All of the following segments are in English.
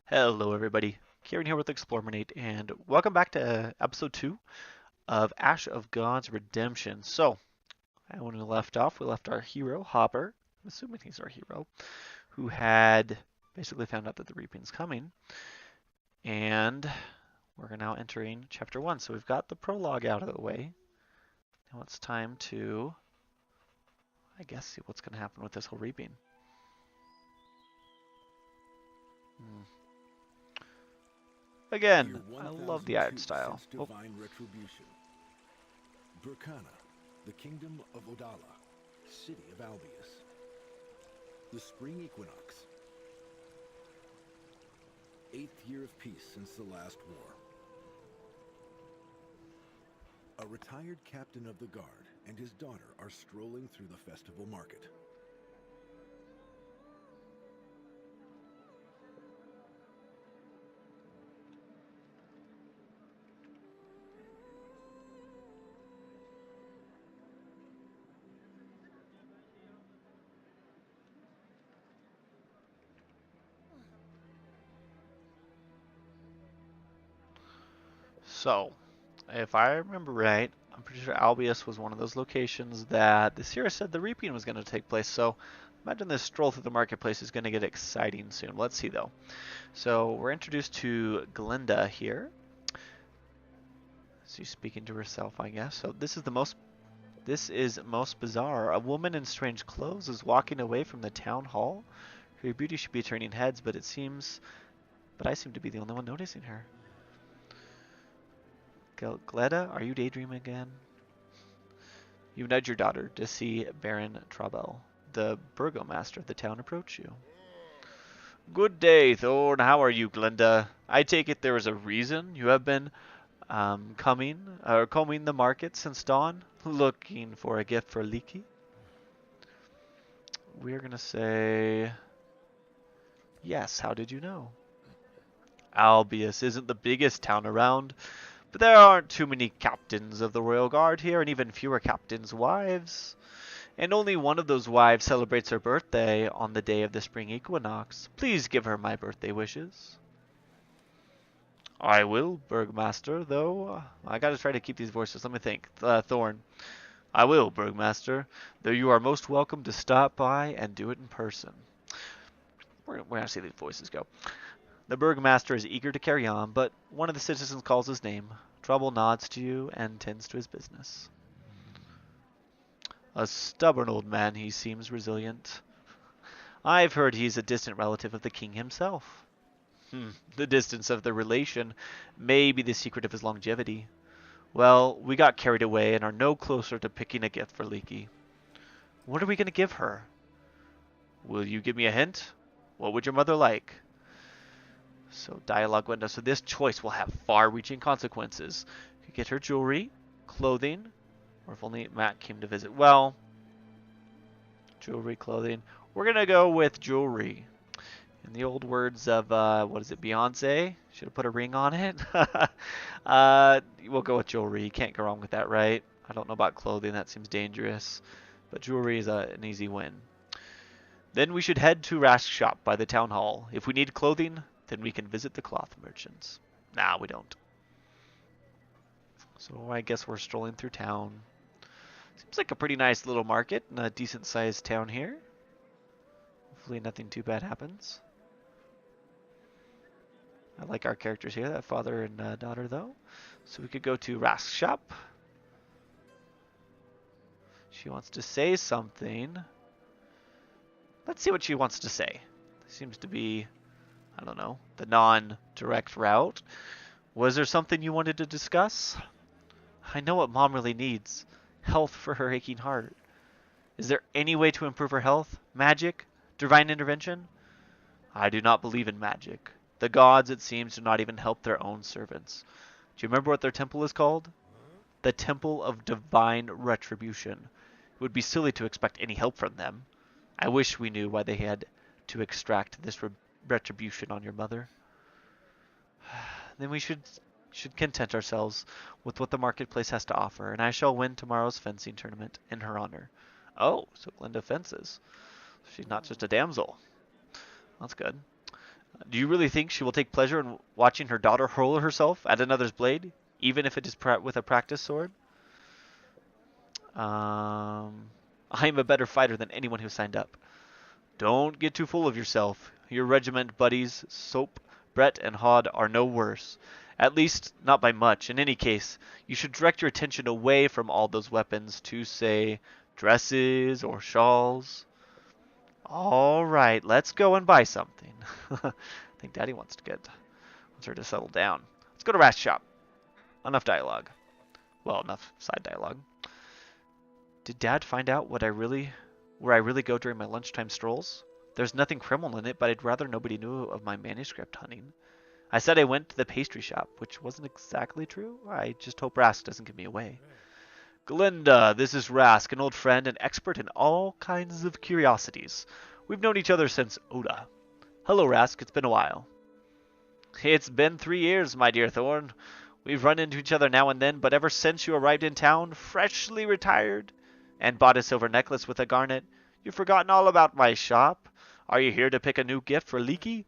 Hello everybody, Kieran here with Explorminate, and welcome back to episode 2 of Ash of God's Redemption. So, when we left off, we left our hero, Hopper, I'm assuming he's our hero, who had basically found out that the reaping's coming, and we're now entering chapter 1. So we've got the prologue out of the way. Now it's time to, I guess, see what's going to happen with this whole reaping. Again, I love the art style. Divine retribution. Burkana, the kingdom of Odala, City of Albius. The spring equinox. 8th year of peace since the last war. A retired captain of the guard and his daughter are strolling through the festival market. So, if I remember right, I'm pretty sure Albius was one of those locations that the series said the reaping was going to take place. So, imagine this stroll through the marketplace is going to get exciting soon. Let's see though. So, we're introduced to Glinda here. She's speaking to herself, I guess. So, this is most bizarre. A woman in strange clothes is walking away from the town hall. Her beauty should be turning heads, but I seem to be the only one noticing her. Gleda, are you daydreaming again? You nudge your daughter to see Baron Traubel, the burgomaster of the town, approach you. Good day, Thorn. How are you, Glinda? I take it there is a reason you have been combing the market since dawn, looking for a gift for Leaky. We're gonna say yes. How did you know? Albius isn't the biggest town around, but there aren't too many captains of the Royal Guard here, and even fewer captains' wives. And only one of those wives celebrates her birthday on the day of the spring equinox. Please give her my birthday wishes. I will, Burgmaster, though. I gotta try to keep these voices. Let me think. Thorn. I will, Burgmaster, though you are most welcome to stop by and do it in person. We're gonna see these voices go. The Burgmaster is eager to carry on, but one of the citizens calls his name. Trouble nods to you and tends to his business. A stubborn old man, he seems resilient. I've heard he's a distant relative of the king himself. The distance of the relation may be the secret of his longevity. Well, we got carried away and are no closer to picking a gift for Leaky. What are we going to give her? Will you give me a hint? What would your mother like? So dialogue window. So this choice will have far-reaching consequences. You could get her jewelry, clothing, or if only Matt came to visit. Well, jewelry, clothing. We're going to go with jewelry. In the old words of, what is it, Beyonce? Should have put a ring on it. We'll go with jewelry. You can't go wrong with that, right? I don't know about clothing. That seems dangerous. But jewelry is an easy win. Then we should head to Rask's shop by the town hall. If we need clothing, then we can visit the cloth merchants. Nah, we don't. So I guess we're strolling through town. Seems like a pretty nice little market and a decent sized town here. Hopefully nothing too bad happens. I like our characters here, that father and daughter though. So we could go to Rask's shop. She wants to say something. Let's see what she wants to say. Seems to be, I don't know, the non-direct route. Was there something you wanted to discuss? I know what Mom really needs. Health for her aching heart. Is there any way to improve her health? Magic? Divine intervention? I do not believe in magic. The gods, it seems, do not even help their own servants. Do you remember what their temple is called? The Temple of Divine Retribution. It would be silly to expect any help from them. I wish we knew why they had to extract this retribution on your mother. Then we should content ourselves with what the marketplace has to offer, and I shall win tomorrow's fencing tournament in her honor. Oh, so Glinda fences. She's not just a damsel. That's good. Do you really think she will take pleasure in watching her daughter hurl herself at another's blade, even if it is with a practice sword? I am a better fighter than anyone who signed up. Don't get too full of yourself. Your regiment buddies, Soap, Brett, and Hod, are no worse. At least, not by much. In any case, you should direct your attention away from all those weapons to, say, dresses or shawls. Alright, let's go and buy something. I think Daddy wants her to settle down. Let's go to Rast's shop. Enough dialogue. Well, enough side dialogue. Did Dad find out where I really go during my lunchtime strolls? There's nothing criminal in it, but I'd rather nobody knew of my manuscript hunting. I said I went to the pastry shop, which wasn't exactly true. I just hope Rask doesn't give me away. Glinda, this is Rask, an old friend and expert in all kinds of curiosities. We've known each other since Oda. Hello, Rask. It's been a while. It's been 3 years, my dear Thorn. We've run into each other now and then, but ever since you arrived in town, freshly retired, and bought a silver necklace with a garnet, you've forgotten all about my shop. Are you here to pick a new gift for Leaky?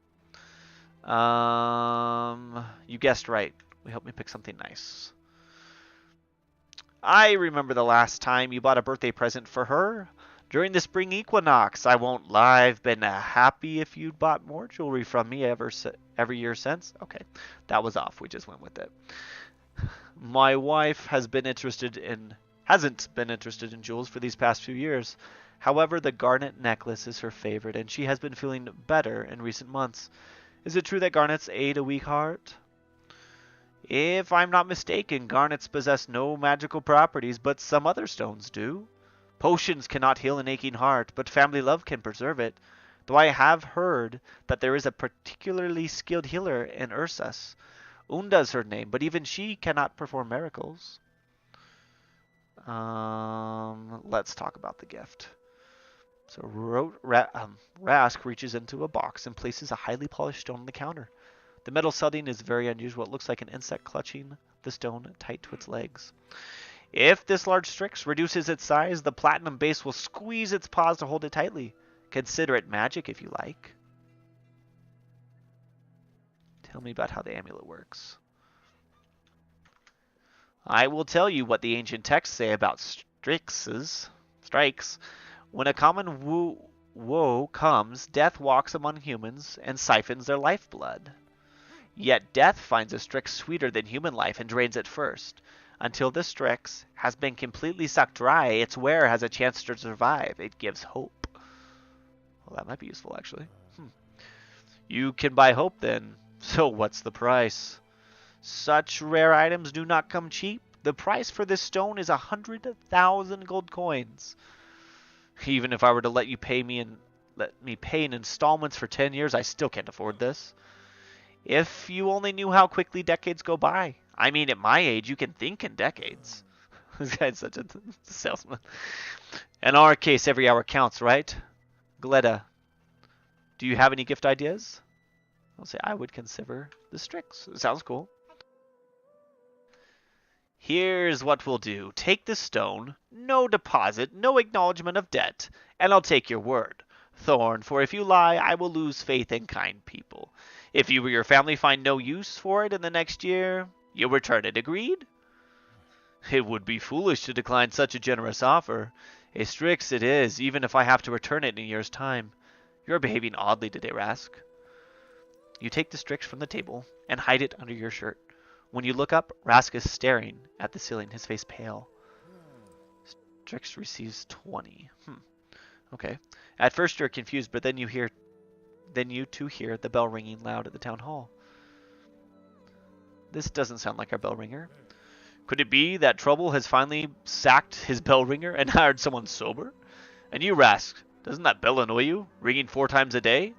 You guessed right. We help me pick something nice. I remember the last time you bought a birthday present for her. During the spring equinox. I won't lie, I've been happy if you'd bought more jewelry from me every year since. Okay, that was off. We just went with it. My wife hasn't been interested in jewels for these past few years. However, the garnet necklace is her favorite, and she has been feeling better in recent months. Is it true that garnets aid a weak heart? If I'm not mistaken, garnets possess no magical properties, but some other stones do. Potions cannot heal an aching heart, but family love can preserve it. Though I have heard that there is a particularly skilled healer in Ursus. Unda's her name, but even she cannot perform miracles. Let's talk about the gift. So Rask reaches into a box and places a highly polished stone on the counter. The metal setting is very unusual. It looks like an insect clutching the stone tight to its legs. If this large Strix reduces its size, the platinum base will squeeze its paws to hold it tightly. Consider it magic if you like. Tell me about how the amulet works. I will tell you what the ancient texts say about strikes. When a common woe comes, death walks among humans and siphons their lifeblood. Yet death finds a Strix sweeter than human life and drains it first. Until the Strix has been completely sucked dry, its wearer has a chance to survive. It gives hope. Well, that might be useful, actually. You can buy hope, then. So what's the price? Such rare items do not come cheap. The price for this stone is 100,000 gold coins. Even if I were to let me pay in installments for 10 years, I still can't afford this. If you only knew how quickly decades go by. I mean, at my age, you can think in decades. This guy's such a salesman. In our case, every hour counts, right? Gleda, do you have any gift ideas? I'll say I would consider the Strix. It sounds cool. Here's what we'll do. Take the stone, no deposit, no acknowledgement of debt, and I'll take your word, Thorn, for if you lie, I will lose faith in kind people. If you or your family find no use for it in the next year, you'll return it. Agreed? It would be foolish to decline such a generous offer. A Strix it is, even if I have to return it in a year's time. You're behaving oddly today, Rask. You take the Strix from the table and hide it under your shirt. When you look up, Rask is staring at the ceiling, his face pale. Strix receives 20. Okay. At first you're confused, but then you two hear the bell ringing loud at the town hall. This doesn't sound like our bell ringer. Could it be that Trouble has finally sacked his bell ringer and hired someone sober? And you, Rask, doesn't that bell annoy you? Ringing 4 times a day?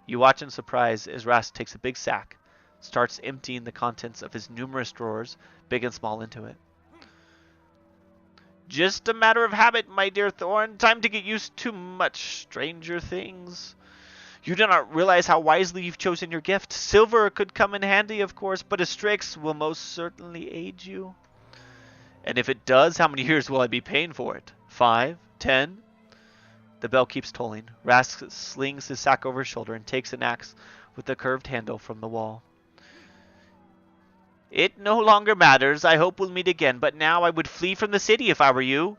You watch in surprise as Rask takes a big sack, starts emptying the contents of his numerous drawers, big and small, into it. Just a matter of habit, my dear Thorn. Time to get used to much stranger things. You do not realize how wisely you've chosen your gift. Silver could come in handy, of course, but a Strix will most certainly aid you. And if it does, how many years will I be paying for it? 5? 10? The bell keeps tolling. Rask slings his sack over his shoulder and takes an axe with the curved handle from the wall. It no longer matters. I hope we'll meet again, but now I would flee from the city if I were you.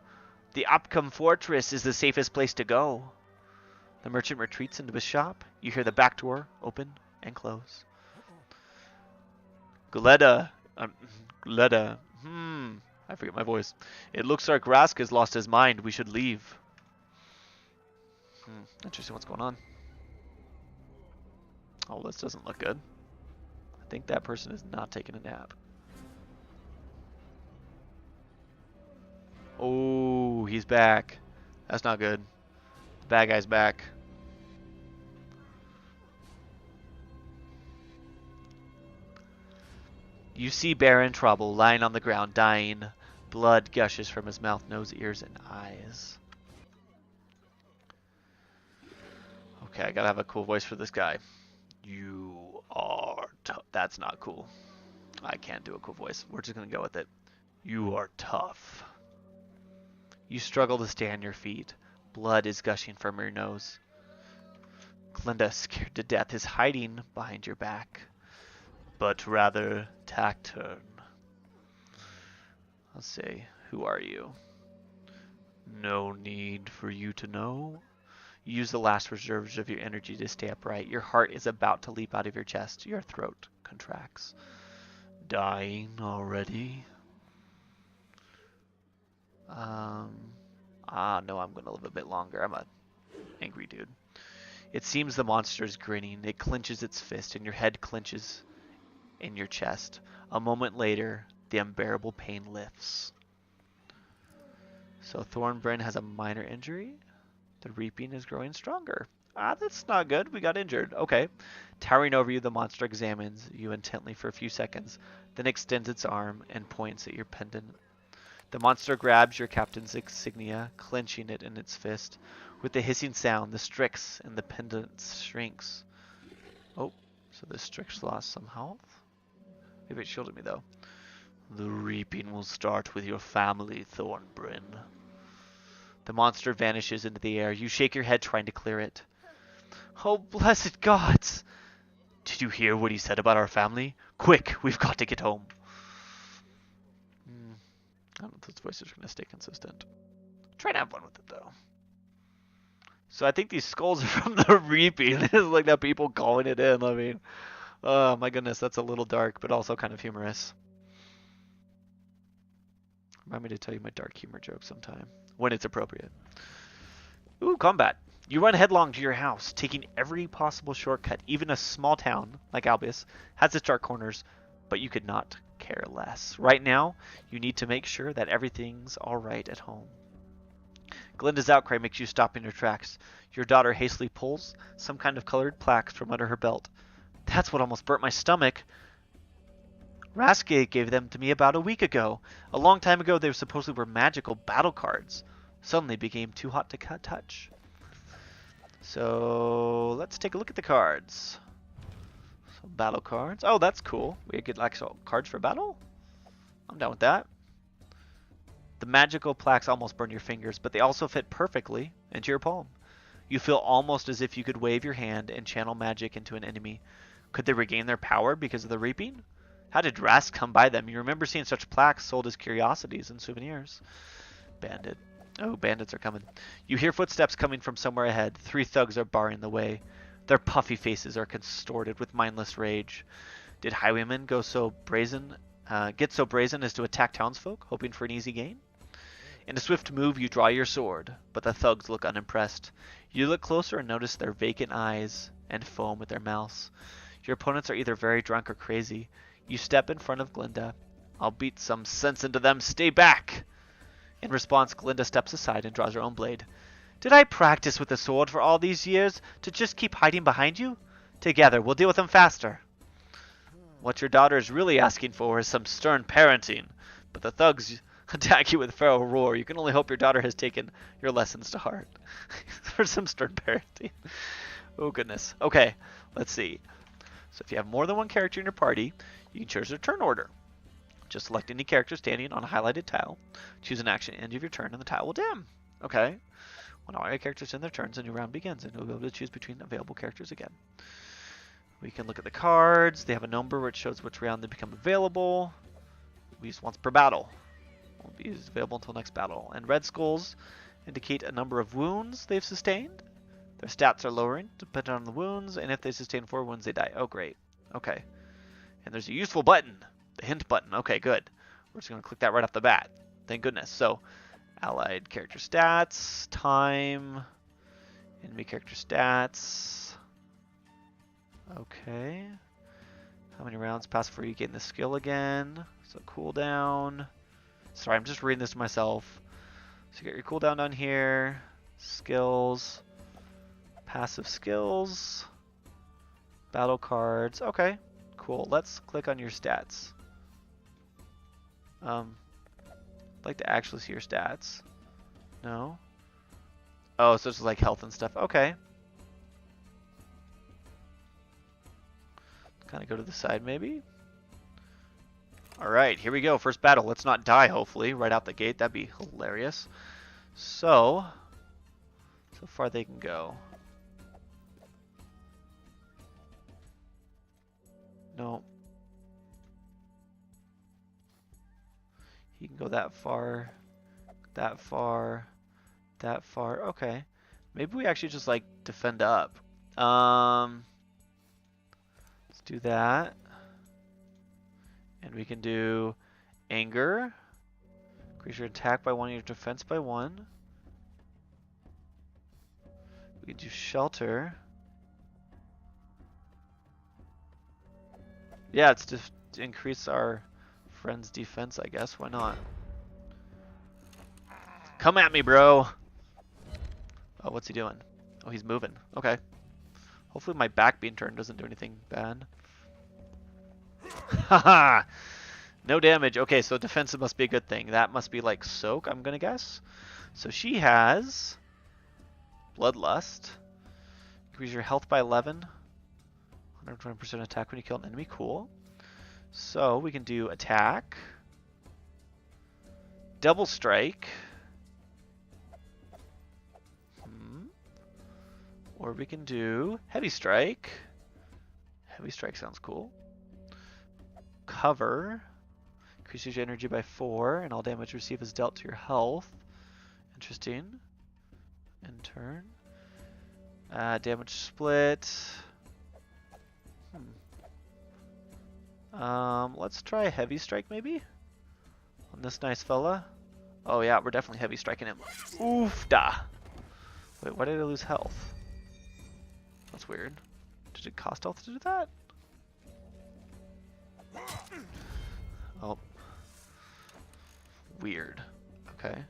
The Opcom Fortress is the safest place to go. The merchant retreats into his shop. You hear the back door open and close. Gleda. I forget my voice. It looks like Rask has lost his mind. We should leave. Interesting what's going on. Oh, this doesn't look good. I think that person is not taking a nap. Oh, he's back. That's not good. The bad guy's back. You see Baron Trouble lying on the ground, dying. Blood gushes from his mouth, nose, ears, and eyes. Okay, I gotta have a cool voice for this guy. You are tough. That's not cool. I can't do a cool voice. We're just gonna go with it. You are tough. You struggle to stay on your feet. Blood is gushing from your nose. Glinda, scared to death, is hiding behind your back. But rather taciturn. Let's see. Who are you? No need for you to know. Use the last reserves of your energy to stay upright. Your heart is about to leap out of your chest. Your throat contracts. Dying already? No, I'm going to live a bit longer. I'm a angry dude. It seems the monster is grinning. It clenches its fist, and your head clenches in your chest. A moment later, the unbearable pain lifts. So Thornbryn has a minor injury. The reaping is growing stronger. That's not good. We got injured. Okay. Towering over you, the monster examines you intently for a few seconds, then extends its arm and points at your pendant. The monster grabs your captain's insignia, clenching it in its fist. With the hissing sound, the Strix and the pendant shrinks. Oh, so the Strix lost some health? Maybe it shielded me, though. The reaping will start with your family, Thornbryn. The monster vanishes into the air. You shake your head trying to clear it. Oh, blessed gods! Did you hear what he said about our family? Quick, we've got to get home. I don't know if this voice is going to stay consistent. Try to have fun with it, though. So I think these skulls are from the reaping. It's like that people calling it in. I mean, oh my goodness, that's a little dark, but also kind of humorous. Remind me to tell you my dark humor joke sometime, when it's appropriate. Ooh, combat. You run headlong to your house, taking every possible shortcut. Even a small town like Albius has its dark corners, but you could not care less. Right now, you need to make sure that everything's alright at home. Glinda's outcry makes you stop in your tracks. Your daughter hastily pulls some kind of colored plaques from under her belt. That's what almost burnt my stomach. Rask gave them to me about a week ago. A long time ago, they supposedly were magical battle cards. Suddenly became too hot to touch. So let's take a look at the cards. So battle cards. Oh, that's cool. We get actual cards for battle? I'm down with that. The magical plaques almost burn your fingers, but they also fit perfectly into your palm. You feel almost as if you could wave your hand and channel magic into an enemy. Could they regain their power because of the reaping? How did Rask come by them? You remember seeing such plaques sold as curiosities and souvenirs. Bandit. Oh, bandits are coming. You hear footsteps coming from somewhere ahead. 3 thugs are barring the way. Their puffy faces are contorted with mindless rage. Did highwaymen get so brazen as to attack townsfolk, hoping for an easy gain? In a swift move, you draw your sword, but the thugs look unimpressed. You look closer and notice their vacant eyes and foam at their mouths. Your opponents are either very drunk or crazy. You step in front of Glinda. I'll beat some sense into them. Stay back! In response, Glinda steps aside and draws her own blade. Did I practice with the sword for all these years to just keep hiding behind you? Together, we'll deal with them faster. What your daughter is really asking for is some stern parenting, but the thugs attack you with feral roar. You can only hope your daughter has taken your lessons to heart. For some stern parenting. Oh goodness. Okay, let's see. So if you have more than one character in your party, you can choose their turn order. Just select any character standing on a highlighted tile. Choose an action at the end of your turn and the tile will dim. Okay. When all your characters end their turns, a new round begins and you'll be able to choose between available characters again. We can look at the cards. They have a number which shows which round they become available. We use once per battle. Won't be available until next battle. And red skulls indicate a number of wounds they've sustained. Their stats are lowering depending on the wounds, and if they sustain 4 wounds, they die. Oh, great. Okay. And there's a useful button, the hint button. Okay, good. We're just going to click that right off the bat. Thank goodness. So, allied character stats, time, enemy character stats. Okay. How many rounds pass before you gain the skill again? So cooldown. Sorry, I'm just reading this to myself. So you get your cooldown down here. Skills. Passive skills. Battle cards. Okay. Cool. Let's click on your stats. I'd like to actually see your stats. No? Oh, so it's like health and stuff. Okay. Kind of go to the side maybe. Alright, here we go. First battle. Let's not die, hopefully, right out the gate. That'd be hilarious. So far they can go. No. He can go that far, that far, that far. Okay. Maybe we actually just, like, defend up. Let's do that. And we can do anger. Increase your attack by 1, your defense by 1. We can do shelter. Yeah, it's to increase our friend's defense, I guess. Why not? Come at me, bro. Oh, what's he doing? Oh, he's moving. Okay. Hopefully my back being turned doesn't do anything bad. Haha! No damage. Okay, so defensive must be a good thing. That must be like soak, I'm gonna guess. So she has bloodlust. Increase your health by 11. 120% attack when you kill an enemy. Cool. So we can do attack. Double strike. Or we can do heavy strike. Heavy strike sounds cool. Cover. Increases your energy by 4, and all damage received is dealt to your health. Interesting. In turn. Damage split. Let's try heavy strike maybe? On this nice fella. Oh yeah, we're definitely heavy striking him. Oof-da! Wait, why did I lose health? That's weird. Did it cost health to do that? Oh. Weird. Okay.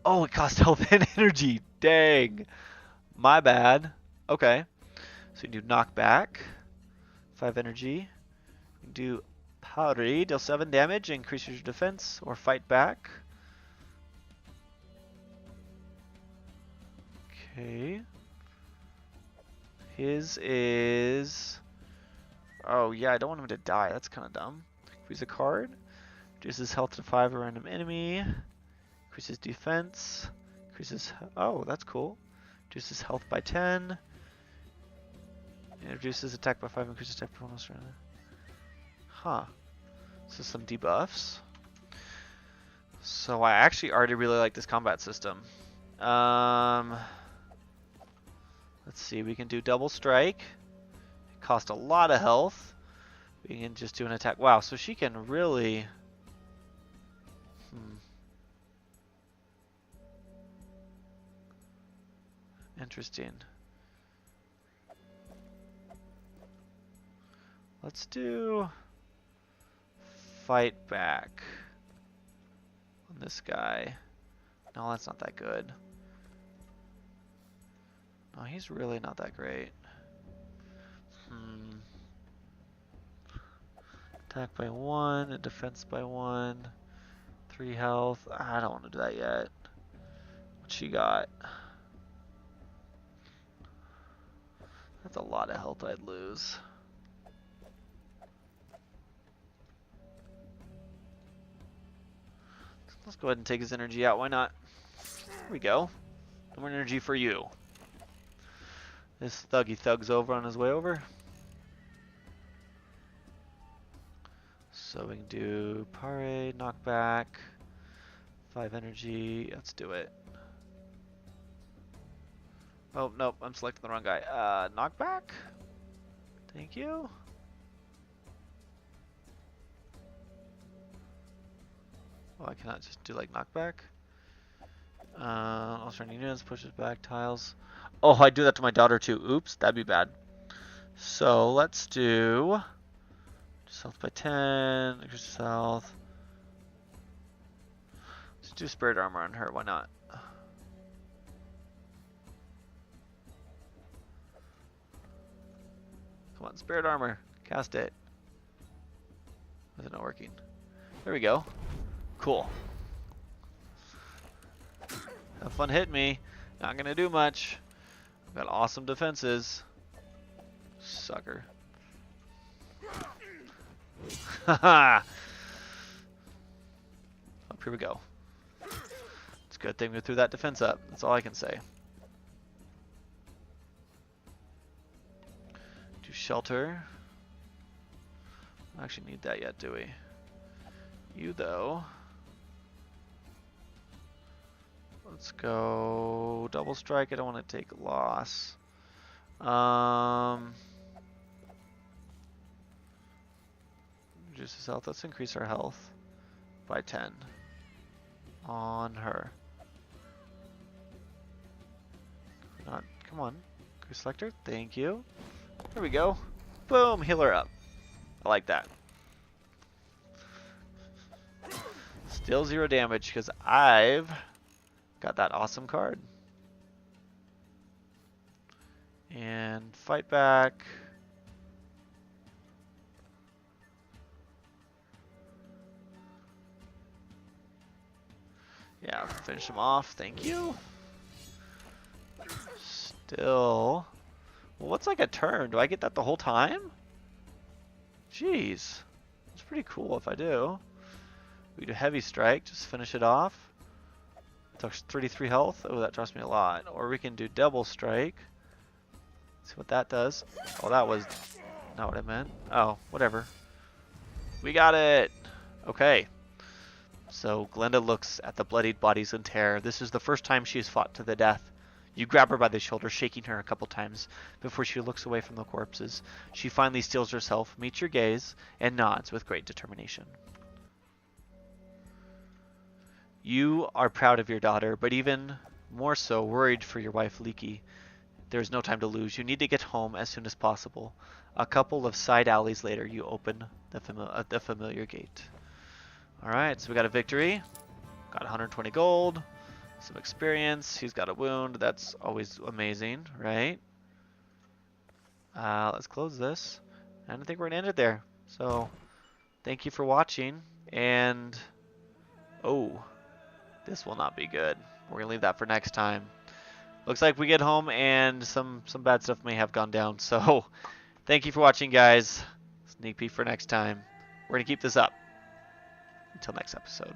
Oh, it cost health and energy. Dang. My bad. Okay. So you do knockback. 5 energy. You do parry. Deal 7 damage. Increase your defense. Or fight back. Okay. His is... Oh, yeah, I don't want him to die. That's kind of dumb. Use a card. Reduces health to 5 a random enemy. Increases defense. Increases... Oh, that's cool. Reduces health by 10. And reduces attack by 5. Increases attack bonus. Huh. So some debuffs. So I actually already really like this combat system. Let's see, we can do double strike. It costs a lot of health. We can just do an attack. Wow, so she can really... Interesting. Let's do... Fight back. On this guy. No, that's not that good. No, he's really not that great. Attack by 1, and defense by 1. 3 health. I don't want to do that yet. What she got? That's a lot of health I'd lose. Let's go ahead and take his energy out. Why not? There we go. No more energy for you. This thuggy thug's over on his way over. So we can do Pare, knockback, 5 energy. Let's do it. Oh, nope, I'm selecting the wrong guy. Knockback? Thank you. Oh, I cannot just do like knockback. Alternating units, pushes back, tiles. Oh, I do that to my daughter too. Oops, that'd be bad. So let's do health by 10, increase health. Let's do spirit armor on her, why not? Come on, spirit armor, cast it. Is it not working? There we go. Cool. Have fun hitting me. Not gonna do much. I've got awesome defenses. Sucker. Haha. Up here we go. It's a good thing we threw that defense up. That's all I can say. Do shelter. I don't actually need that yet, do we? You though. Let's go double strike. I don't want to take a loss. Reduces health. Let's increase our health by 10 on her. Not, come on, crew selector. Thank you. There we go. Boom, heal her up. I like that. Still 0 damage because I've got that awesome card. And fight back. Yeah, finish him off. Thank you. Still. Well, what's like a turn? Do I get that the whole time? Jeez. It's pretty cool if I do. We do heavy strike. Just finish it off. Talks 33 health. Oh, that drops me a lot. Or we can do double strike. See what that does. Oh, that was not what I meant. Oh, whatever. We got it. Okay. So Glenda looks at the bloodied bodies in terror. This is the first time she has fought to the death. You grab her by the shoulder, shaking her a couple times before she looks away from the corpses. She finally steels herself, meets your gaze, and nods with great determination. You are proud of your daughter, but even more so worried for your wife, Leaky. There is no time to lose. You need to get home as soon as possible. A couple of side alleys later, you open the familiar gate. Alright, so we got a victory. Got 120 gold. Some experience. He's got a wound. That's always amazing, right? Let's close this. And I think we're going to end it there. So, thank you for watching. And, oh, this will not be good. We're going to leave that for next time. Looks like we get home and some bad stuff may have gone down. So, thank you for watching, guys. Sneak peek for next time. We're going to keep this up. Until next episode.